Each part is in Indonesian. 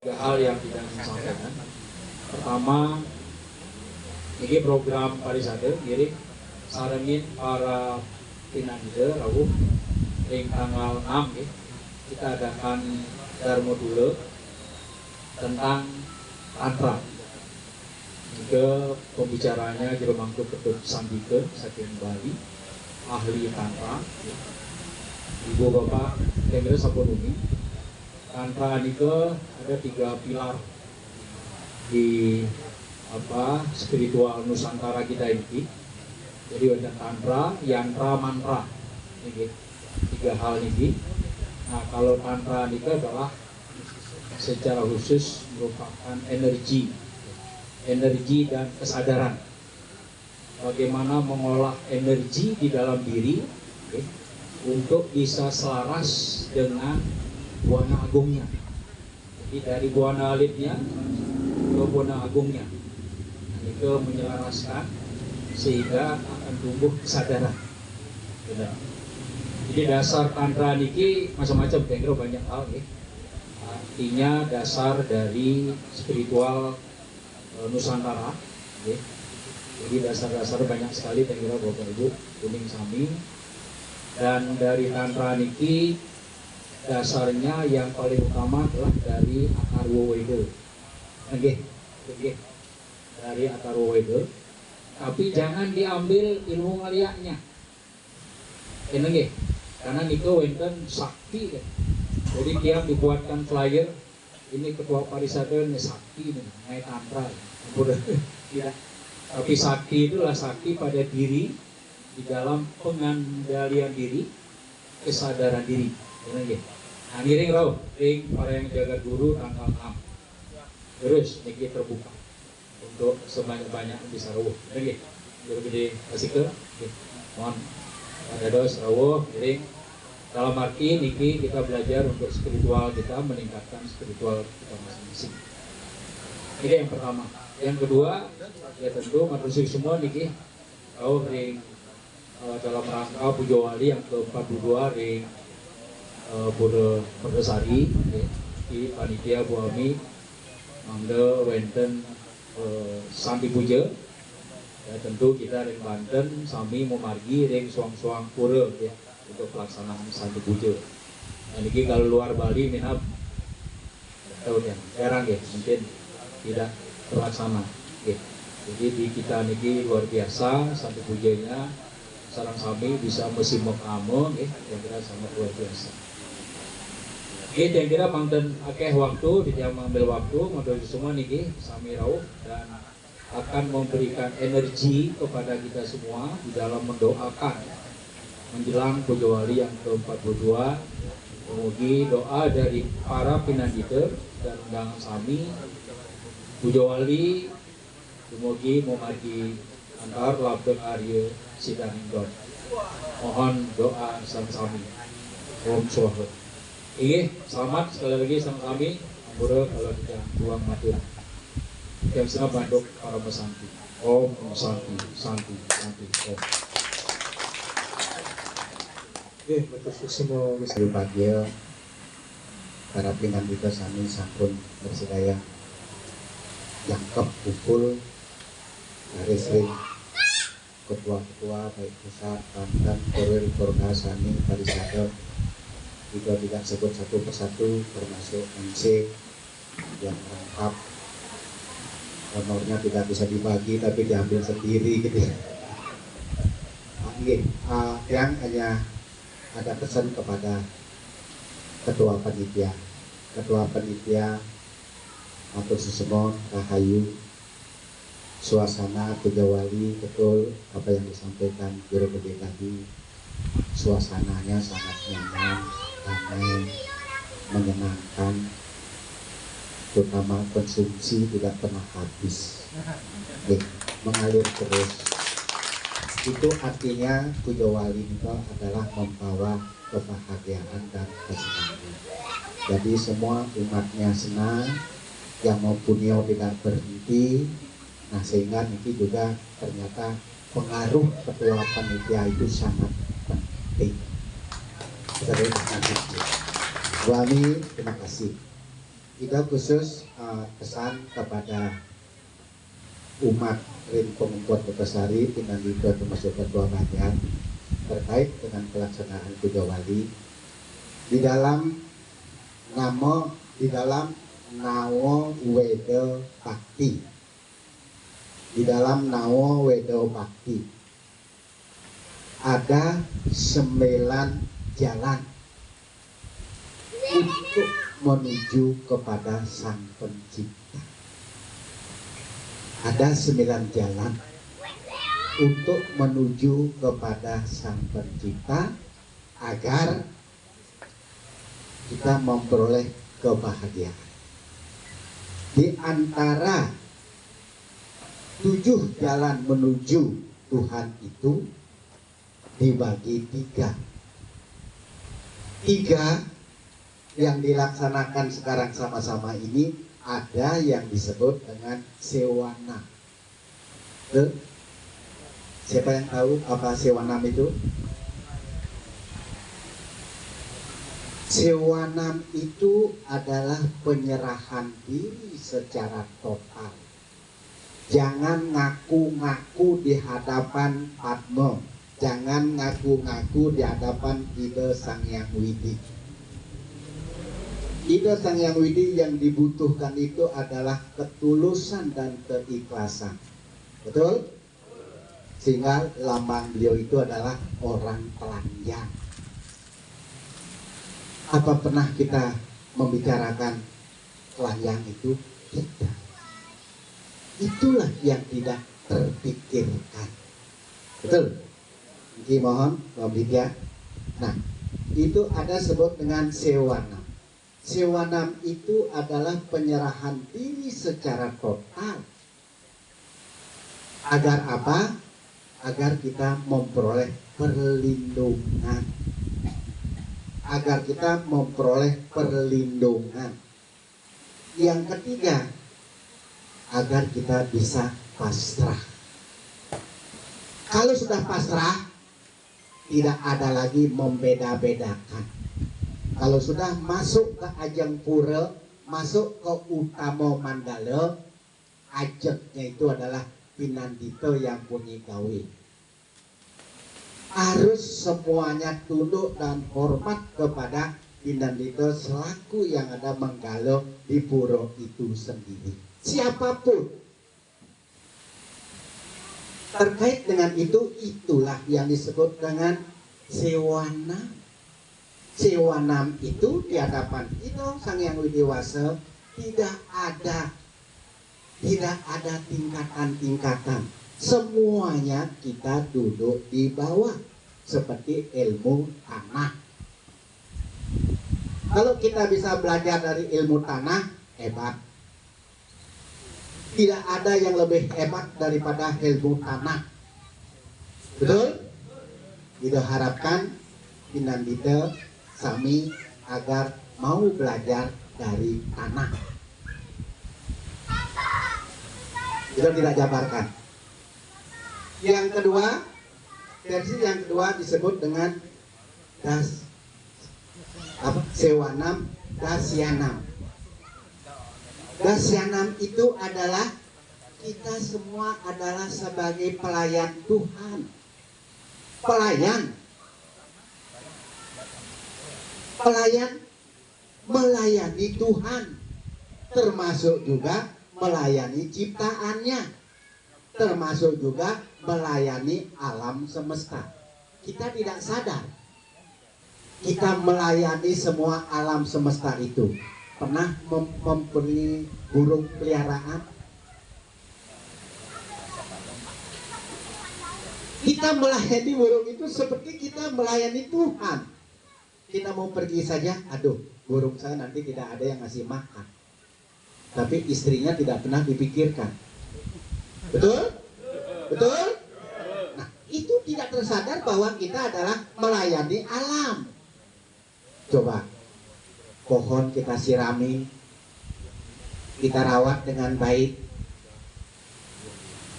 Tiga hal yang tidak disampaikan. Pertama, ini program pariwisata, jadi sarengin para pinangida rawuh ring tanggal 6 ya. Kita adakan darmodule tentang tantra. Juga pembicaranya Jeremangku Ketut Sambika Saking Bali, ahli tantra ya. Ibu bapak Tengger Saponumi. Tantra Nika ada 3 pilar di spiritual Nusantara kita ini. Jadi ada tantra, yantra, mantra. Ini 3 hal ini. Nah, kalau tantra Nika adalah secara khusus merupakan energi dan kesadaran. Bagaimana mengolah energi di dalam diri untuk bisa selaras dengan buana agungnya. Jadi dari buana alitnya ke buana agungnya, itu menyelaraskan sehingga akan tumbuh kesadaran. Benar. Jadi dasar tantra niki macam-macam, kira banyak hal ya. Artinya dasar dari spiritual Nusantara ya. Jadi dasar-dasar banyak sekali, kira Bapak Ibu kuning sami. Dan dari tantra niki dasarnya yang paling utama adalah dari Atharwa Weda. Dari Atharwa Weda. Tapi jangan diambil ilmu ngaliaknya. Karena niko wenten sakti kan. Jadi dia dibuatkan flyer, ini ketua pariwisata ini sakti nih, naik tantra. Tidak. Tapi sakti itulah sakti pada diri di dalam pengendalian diri, kesadaran diri. Nah, ini ring para yang jaga guru tanggal 6. Terus niki terbuka untuk sebanyak-banyak bisa rawuh. Jadi kasih ke, mohon ada dos rawuh ring. Dalam arti niki kita belajar untuk spiritual kita, meningkatkan spiritual kita masing-masing. Ini yang pertama. Yang kedua, ya tentu manusia semua niki rawuh ring dalam rangka Pujo Wali yang ke-42 ring Berdesari ya, di panitia Buami Mangde Wenten Sandi Puja ya, tentu kita ring Banten sami memargi ring suang-suang pura ya, untuk pelaksanaan Sandi Puja. Nah, ini kalau luar Bali minap tahun yang jarang ya, mungkin tidak terlaksana ya. Jadi di kita niki luar biasa Sandi Pujanya, sarang sami bisa musim mekamu ya, yang kira sangat luar biasa. Yang kira mangten akeh waktu, dia mengambil waktu, modal semua niki sami rawuh dan akan memberikan energi kepada kita semua di dalam mendoakan menjelang Pujo Wali yang ke-42. Mugi doa dari para pinanditer dan undangan sami Pujo Wali, mugi memargi antar labdeng Arya Sidaninggon. Mohon doa sami. Om Swastiastu. Selamat sekali lagi sama kami. Ampura kalau tidak buang matur. Yang senang banduk para mesanti. Om Santi. Om. Betul semua misalnya bahagia para pinandita sami sampun bersedaya jangkep kumpul dari sering ketua-ketua baik pusat, Banten, Korwil, Korga, Sani, Pariwisata juga tidak sebut satu persatu termasuk MC yang lengkap, honornya tidak bisa dibagi tapi diambil sendiri gitu ya. Yang hanya ada pesan kepada ketua panitia Matur Susemon, Rahayu, suasana Pujo Wali betul apa yang disampaikan Guru Gede tadi, suasananya sangat nyaman, damai, menyenangkan, terutama konsumsi tidak pernah habis, mengalir terus. Itu artinya Pujo Wali itu adalah membawa kebahagiaan dan kesenangan. Jadi semua umatnya senang, yang mau punio tidak berhenti. Nah sehingga ini juga ternyata pengaruh ketua panitia itu sangat penting. Wali, terima kasih. kita khusus pesan kepada umat Ring Pengempot Pepesari Pinandito termasuk Ketua Bagian terkait dengan pelaksanaan Puja Wali di dalam Nawo Wedo Bakti, di dalam Nawo Wedo Bakti ada 9 jalan untuk menuju kepada Sang Pencipta. Ada 9 jalan untuk menuju kepada Sang Pencipta agar kita memperoleh kebahagiaan. Di antara 7 jalan menuju Tuhan itu dibagi 3 yang dilaksanakan sekarang sama-sama ini. Ada yang disebut dengan sewanam. Siapa yang tahu apa sewanam itu? Sewanam itu adalah penyerahan diri secara total. Jangan ngaku-ngaku di hadapan Padma. Jangan ngaku-ngaku di hadapan Ida Sang Hyang Widi. Ida Sang Hyang Widi yang dibutuhkan itu adalah ketulusan dan keikhlasan. Betul? Sehingga lambang beliau itu adalah orang telanjang. Apa pernah kita membicarakan telanjang itu? Tidak. Itulah yang tidak terpikirkan. Betul? Jadi mohon Mbak Widya. Nah, itu ada sebut dengan sewanam. Sewanam itu adalah penyerahan diri secara total. Agar apa? Agar kita memperoleh perlindungan. Agar kita memperoleh perlindungan. Yang ketiga, agar kita bisa pasrah. Kalau sudah pasrah, tidak ada lagi membeda-bedakan. Kalau sudah masuk ke ajeng pura, masuk ke utama mandala, ajengnya itu adalah Pinandito yang punya gawe. Harus semuanya tunduk dan hormat kepada Pinandito selaku yang ada menggalau di pura itu sendiri. Siapapun. Terkait dengan itu, itulah yang disebut dengan sewanam. Sewanam itu di hadapan kita Sang Hyang Widiwasa tidak ada tingkatan-tingkatan. Semuanya kita duduk di bawah seperti ilmu tanah. Kalau kita bisa belajar dari ilmu tanah, hebat. Tidak ada yang lebih hebat daripada ilmu tanah. Betul? Kita harapkan Pinandito Sami agar mau belajar dari tanah. Kita tidak jabarkan. Yang kedua, versi yang kedua disebut dengan sewanam dasyanam. Dasyanam itu adalah kita semua adalah sebagai pelayan Tuhan. Pelayan melayani Tuhan, termasuk juga melayani ciptaannya, termasuk juga melayani alam semesta. Kita tidak sadar kita melayani semua alam semesta itu. Pernah memberi burung peliharaan? Kita melayani burung itu seperti kita melayani Tuhan. Kita mau pergi saja, aduh, burung saya nanti tidak ada yang ngasih makan. Tapi istrinya tidak pernah dipikirkan. Betul? Betul? Nah, itu tidak tersadar bahwa kita adalah melayani alam. Coba, pohon kita sirami, kita rawat dengan baik.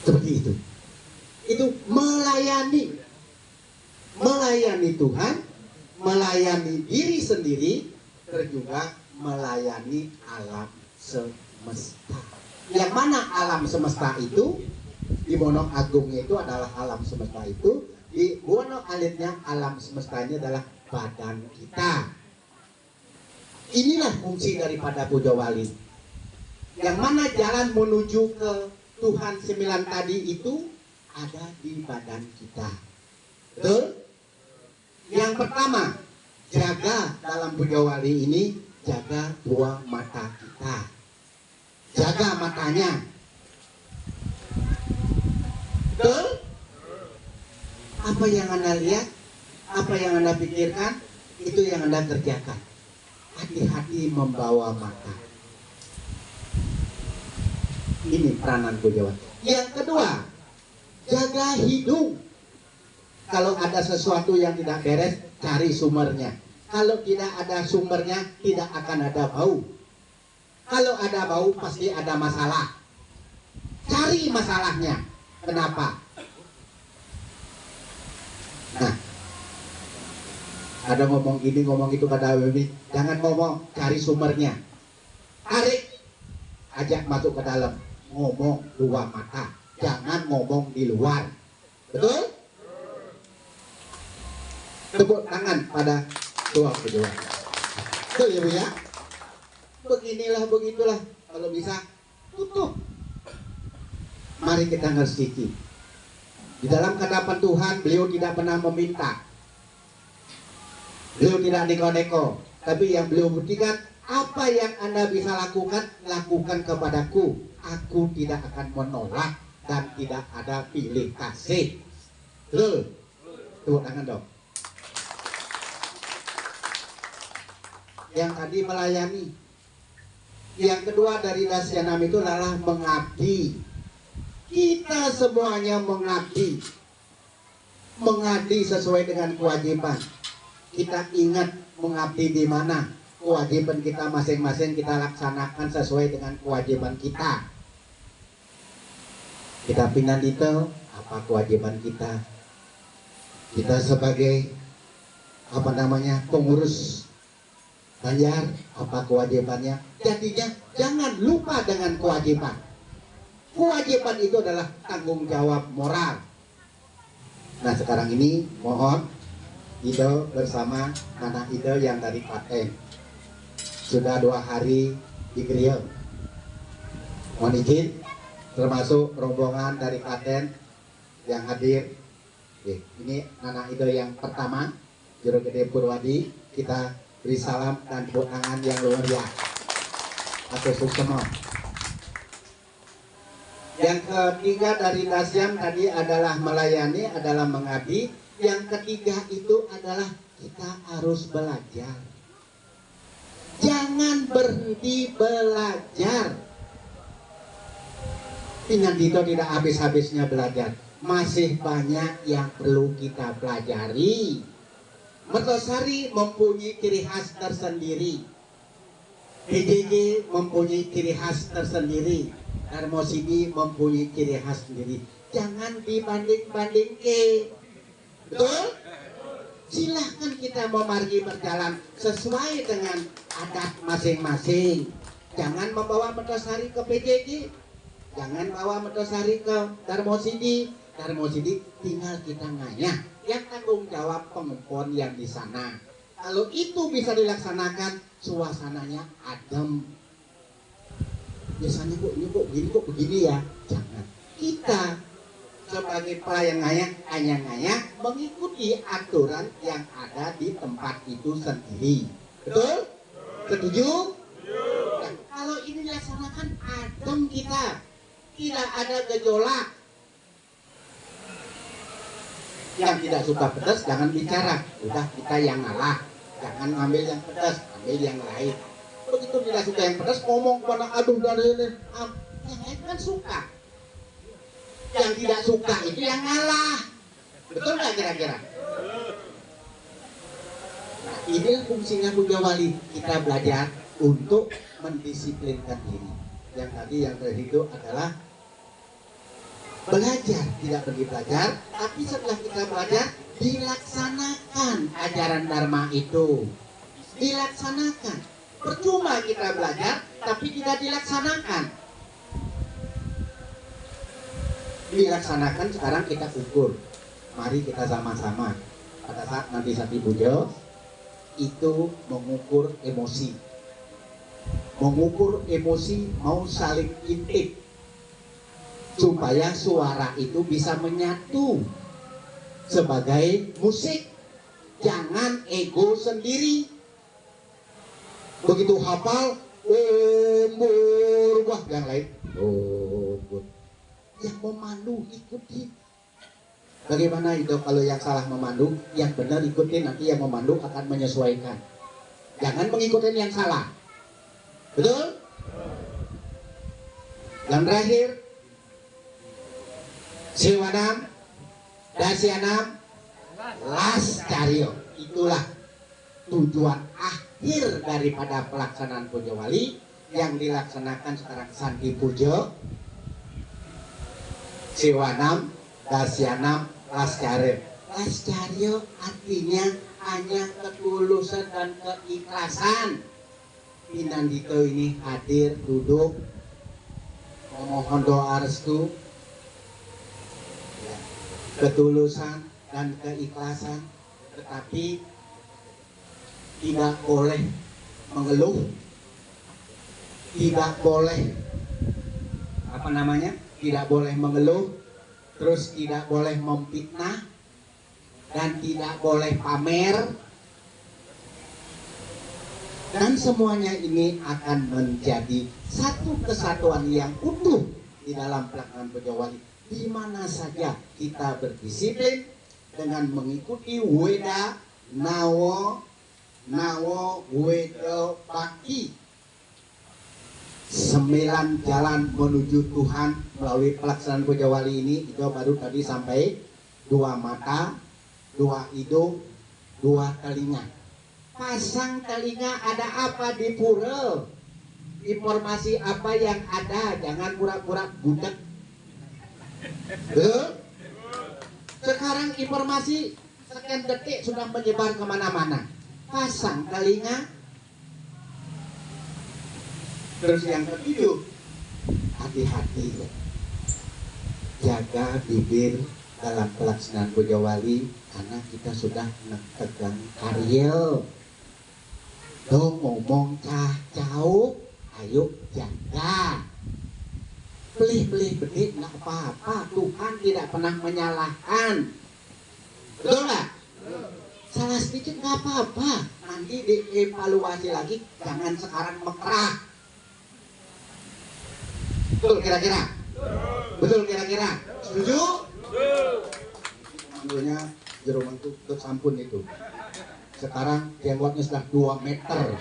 Seperti itu. Itu melayani. Melayani Tuhan, melayani diri sendiri, terus juga melayani alam semesta. Yang mana alam semesta itu? Di Mono Agung itu adalah alam semesta itu. Di Mono Alitnya alam semesta ini adalah badan kita. Inilah fungsi daripada puja wali. Yang mana jalan menuju ke Tuhan 9 tadi itu ada di badan kita. Betul? Yang pertama, jaga dalam puja wali ini, jaga dua mata kita. Jaga matanya. Betul? Apa yang Anda lihat, apa yang Anda pikirkan, itu yang Anda kerjakan. Hati-hati membawa mata. Ini peranan puja wali. Yang kedua, jaga hidung. Kalau ada sesuatu yang tidak beres, cari sumbernya. Kalau tidak ada sumbernya, tidak akan ada bau. Kalau ada bau, pasti ada masalah. Cari masalahnya. Kenapa? Nah, ada ngomong gini, ngomong itu pada Wibi. Jangan ngomong, cari sumbernya. Tarik, ajak masuk ke dalam. Ngomong luar mata. Jangan ngomong di luar. Betul? Tepuk tangan pada doa kedua. Betul ya Bu ya? Beginilah, begitulah. Kalau bisa, tutup. Mari kita ngerti. Di dalam hadapan Tuhan, beliau tidak pernah meminta. Beliau tidak neko-neko. Tapi yang beliau buktikan, apa yang Anda bisa lakukan, lakukan kepadaku. Aku tidak akan menolak dan tidak ada pilih kasih. Betul? Tepuk tangan dong. Yang tadi melayani. Yang kedua dari Dasyanam itu adalah mengabdi. Kita semuanya mengabdi. Mengabdi sesuai dengan kewajiban. Kita ingat mengabdi di mana. Kewajiban kita masing-masing kita laksanakan sesuai dengan kewajiban kita. Kita pindah detail apa kewajiban kita. Kita sebagai pengurus Banjar, apa kewajibannya? Jadinya jangan lupa dengan kewajiban. Kewajiban itu adalah tanggung jawab moral. Nah sekarang ini mohon Ido bersama anak Ido yang dari Klaten sudah 2 hari di Griel. Mohon izin, termasuk rombongan dari Klaten yang hadir. Oke, ini anak Ido yang pertama, Juru Gede Purwadi. Kita beri salam dan tepuk tangan yang luar biasa. Atau Suksono. Yang ketiga dari Dasyam tadi adalah melayani, adalah mengabdi. Yang ketiga itu adalah kita harus belajar. Jangan berhenti belajar. Pingan Dito tidak habis-habisnya belajar. Masih banyak yang perlu kita pelajari. Mertosari mempunyai ciri khas tersendiri. PJJ mempunyai ciri khas tersendiri. Darmosidi mempunyai ciri khas sendiri. Jangan dibanding-bandingkan. Betul? Silahkan kita memargi berjalan sesuai dengan adat masing-masing. Jangan membawa Mertosari ke PJJ. Jangan bawa Mertosari ke Darmosidi. Darmosidi tinggal kita ngayah. Yang tanggung jawab pengempon yang di sana. Kalau itu bisa dilaksanakan, suasananya adem. Biasanya kok begini ya. Jangan. Kita sebagai pelayan ngayah mengikuti aturan yang ada di tempat itu sendiri. Betul? Setuju? Nah, kalau ini dilaksanakan adem kita, tidak ada gejolak. Yang tidak suka pedas jangan bicara, udah kita yang ngalah. Jangan ambil yang pedas, ambil yang lain. Begitu tidak suka yang pedas, ngomong kepada aduh dari ini. Yang lain kan suka. Yang tidak suka itu yang ngalah. Betul nggak kira-kira? Nah, ini fungsinya puja wali. Kita belajar untuk mendisiplinkan diri. Yang tadi yang tadi itu adalah belajar, tidak pergi belajar, tapi setelah kita belajar, dilaksanakan ajaran Dharma itu. Dilaksanakan. Percuma kita belajar tapi tidak dilaksanakan. Dilaksanakan sekarang kita ukur. Mari kita sama-sama pada saat nanti Sati Puja itu mengukur emosi. Mengukur emosi mau saling intip supaya suara itu bisa menyatu sebagai musik. Jangan ego sendiri. Begitu hafal, wah yang lain, yang memandu ikuti. Bagaimana itu kalau yang salah memandu, yang benar ikutin, nanti yang memandu akan menyesuaikan. Jangan mengikuti yang salah. Betul? Dan terakhir, Siwanam, Dasyanam, Lascario. Itulah tujuan akhir daripada pelaksanaan Puja Wali yang dilaksanakan sekarang Sandi Puja, Siwanam, Dasyanam, Lascario. Lascario artinya hanya ketulusan dan keikhlasan. Pinandito ini hadir, duduk, memohon doa restu, ketulusan dan keikhlasan, tetapi tidak boleh mengeluh, tidak boleh tidak boleh mengeluh, terus tidak boleh memfitnah, dan tidak boleh pamer. Dan semuanya ini akan menjadi satu kesatuan yang utuh di dalam pelaksanaan Puja Wali. Di mana saja kita berdisiplin dengan mengikuti Weda Nawo Wedo Baki, 9 jalan menuju Tuhan melalui pelaksanaan Puja Wali ini. Itu baru tadi sampai 2 mata, 2 hidung, 2 telinga. Pasang telinga, ada apa di pura? Informasi apa yang ada? Jangan pura-pura budak. Sekarang informasi sekian detik sudah menyebar kemana-mana. Pasang telinga. Terus yang ketujuh, hati-hati, jaga bibir dalam pelaksanaan Puja Wali, karena kita sudah tegang karya. Tuh ngomong cah-cau, ayo jaga. Pelih-pelih bedik nggak apa-apa, Tuhan tidak pernah menyalahkan. Betul nggak? Salah sedikit nggak apa-apa, nanti dievaluasi lagi, jangan sekarang mekerah. Betul kira-kira? Betul kira-kira? Setuju? Komandonya Jeroman itu sampun itu. Sekarang jenggotnya sudah 2 meter.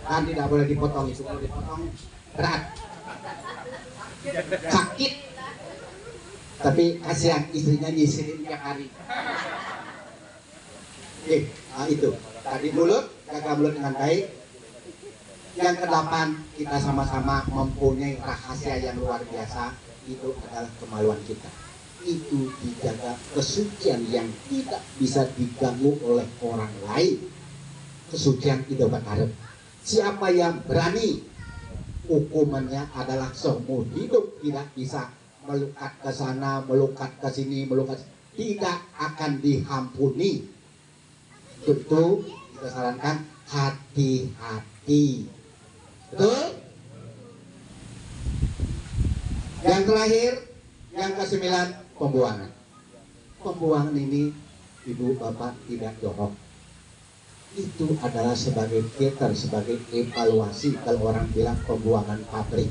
Kan tidak boleh dipotong, itu kalau dipotong berat, sakit. Tapi kasihan istrinya nyisirin tiap hari. Itu tadi mulut, jaga mulut dengan baik. Yang ke-8, kita sama-sama mempunyai rahasia yang luar biasa. Itu adalah kemaluan kita. Itu dijaga kesucian yang tidak bisa diganggu oleh orang lain. Kesucian itu berharap. Siapa yang berani, hukumannya adalah seumur hidup. Tidak bisa melukat ke sana, melukat ke sini, tidak akan diampuni. Itu kita sarankan hati-hati. Betul? Yang terakhir, yang ke-9, pembuangan. Pembuangan ini ibu bapak tidak jorok. Itu adalah sebagai filter, sebagai evaluasi. Kalau orang bilang pembuangan pabrik,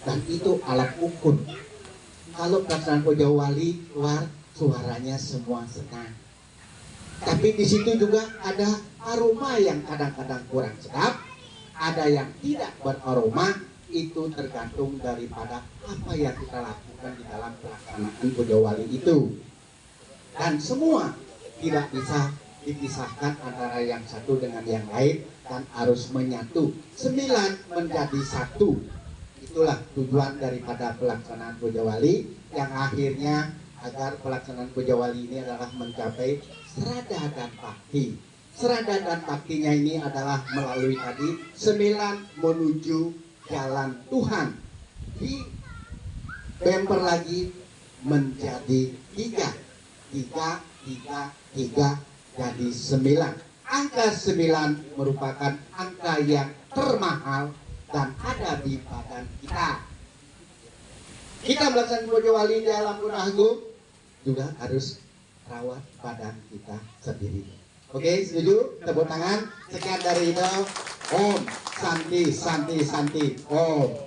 dan itu alat ukur. Kalau pelaksanaan Puja Wali keluar, suaranya semua senang. Tapi di situ juga ada aroma yang kadang-kadang kurang sedap, ada yang tidak beraroma. Itu tergantung daripada apa yang kita lakukan di dalam pelaksanaan Puja Wali itu. Dan semua tidak bisa dipisahkan antara yang satu dengan yang lain, dan harus menyatu. 9 menjadi 1. Itulah tujuan daripada pelaksanaan Puja Wali, yang akhirnya agar pelaksanaan Puja Wali ini adalah mencapai serada dan bakti. serada dan baktinya ini adalah melalui tadi 9 menuju jalan Tuhan. Di bemper lagi menjadi 3 jadi 9. Angka 9 merupakan angka yang termahal dan ada di badan kita. Kita melaksanakan Bojo Wali di alam Gunung Agung juga harus rawat badan kita sendiri. Oke, setuju? Tepuk tangan. Sekian dari Ido. Om Santi Santi Santi. Om.